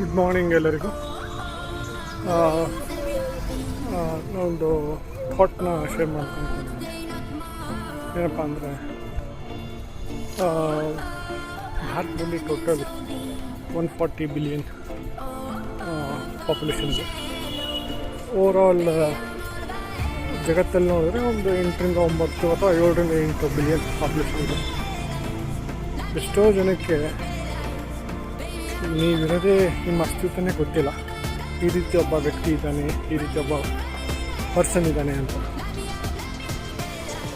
Good morning ಎಲ್ಲರಿಗೂ. ನಾವೊಂದು ಥಾಟ್ನ share ಮಾಡ್ಕೊಂಡು ಏನಪ್ಪ ಅಂದರೆ, ಭಾರತದಲ್ಲಿ ಟೋಟಲ್ 140 ಬಿಲಿಯನ್ ಪಾಪ್ಯುಲೇಷನ್ ಇದೆ. ಓವರಾಲ್ ಜಗತ್ತಲ್ಲಿ ನೋಡಿದ್ರೆ ಒಂದು 8ರಿಂದ 9 ಅಥವಾ 7ರಿಂದ 8 ಬಿಲಿಯನ್ ಪಾಪ್ಯುಲೇಷನ್ ಇದೆ. ಎಷ್ಟೋ ಜನಕ್ಕೆ ನೀವಿರೋದೇ ನಿಮ್ಮ ಅಸ್ತಿತ್ವನೇ ಗೊತ್ತಿಲ್ಲ. ಈ ರೀತಿ ಒಬ್ಬ ವ್ಯಕ್ತಿ ಇದ್ದಾನೆ, ಈ ರೀತಿ ಒಬ್ಬ ಪರ್ಸನ್ ಇದ್ದಾನೆ ಅಂತ.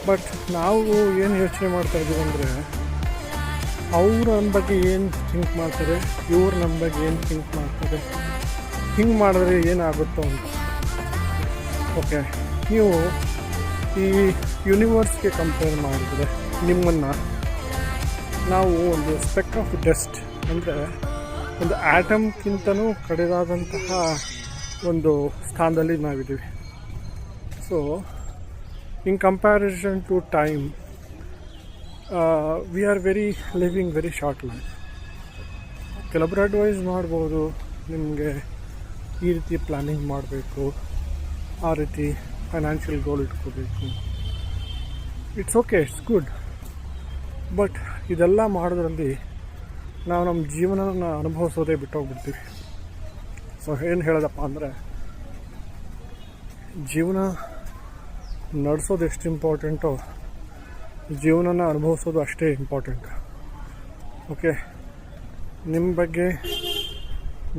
ಬಟ್ ನಾವು ಏನು ಯೋಚನೆ ಮಾಡ್ತಾ ಇದ್ದೀವಿ ಅಂದರೆ, ಅವರು ನಮ್ಮ ಬಗ್ಗೆ ಏನು ಥಿಂಕ್ ಮಾಡ್ತಾರೆ, ಇವ್ರು ನಮ್ಮ ಬಗ್ಗೆ ಏನು ಥಿಂಕ್ ಮಾಡ್ತಾರೆ, ಹಿಂಗೆ ಮಾಡಿದ್ರೆ ಏನಾಗುತ್ತೋ ಅಂತ. ಓಕೆ, ನೀವು ಈ ಯೂನಿವರ್ಸ್ಗೆ ಕಂಪೇರ್ ಮಾಡಿದರೆ ನಿಮ್ಮನ್ನು ನಾವು ಒಂದು ಸ್ಪೆಕ್ ಆಫ್ ಡಸ್ಟ್, ಅಂದರೆ ಒಂದು ಆ್ಯಟಮ್ಗಿಂತನೂ ಕಡಿದಾದಂತಹ ಒಂದು ಸ್ಥಾನದಲ್ಲಿ ನಾವಿದ್ದೀವಿ. So in comparison to time, we are living very short life. ಕೆಲವೊಬ್ಬರು ಅಡ್ವೈಸ್ ಮಾಡ್ಬೋದು, ನಿಮಗೆ ಈ ರೀತಿ ಪ್ಲ್ಯಾನಿಂಗ್ ಮಾಡಬೇಕು, ಆ ರೀತಿ ಫೈನಾನ್ಷಿಯಲ್ ಗೋಲ್ ಇಟ್ಕೋಬೇಕು. It's okay, it's good. But ಇದೆಲ್ಲ ಮಾಡೋದ್ರಲ್ಲಿ ನಾವು ನಮ್ಮ ಜೀವನನ ಅನುಭವಿಸೋದೇ ಬಿಟ್ಟೋಗ್ಬಿಡ್ತೀವಿ. ಸೊ ಏನು ಹೇಳೋದಪ್ಪ ಅಂದರೆ, ಜೀವನ ನಡೆಸೋದು ಎಷ್ಟು ಇಂಪಾರ್ಟೆಂಟೋ, ಜೀವನನ ಅನುಭವಿಸೋದು ಅಷ್ಟೇ ಇಂಪಾರ್ಟೆಂಟ್. ಓಕೆ, ನಿಮ್ಮ ಬಗ್ಗೆ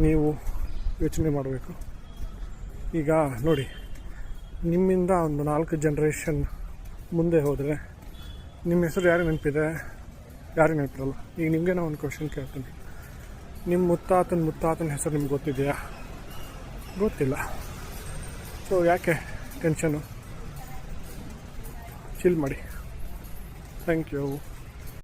ನೀವು ಯೋಚನೆ ಮಾಡಬೇಕು. ಈಗ ನೋಡಿ, ನಿಮ್ಮಿಂದ ಒಂದು 4 ಜನ್ರೇಷನ್ ಮುಂದೆ ಹೋದರೆ ನಿಮ್ಮ ಹೆಸರು ಯಾರು ನೆನಪಿದೆ, ಯಾರು ನೆನಪಿರಲ್ಲ. ಈಗ ನಿಮಗೆ ನಾನು ಒಂದು ಕ್ವಶನ್ ಕೇಳ್ತೀನಿ, ನಿಮ್ಮ ಮುತ್ತಾತನ ಹೆಸರು ನಿಮ್ಗೆ ಗೊತ್ತಿದೆಯಾ? ಗೊತ್ತಿಲ್ಲ. ಸೊ ಯಾಕೆ ಟೆನ್ಷನು? ಚಿಲ್ ಮಾಡಿ. Thank you.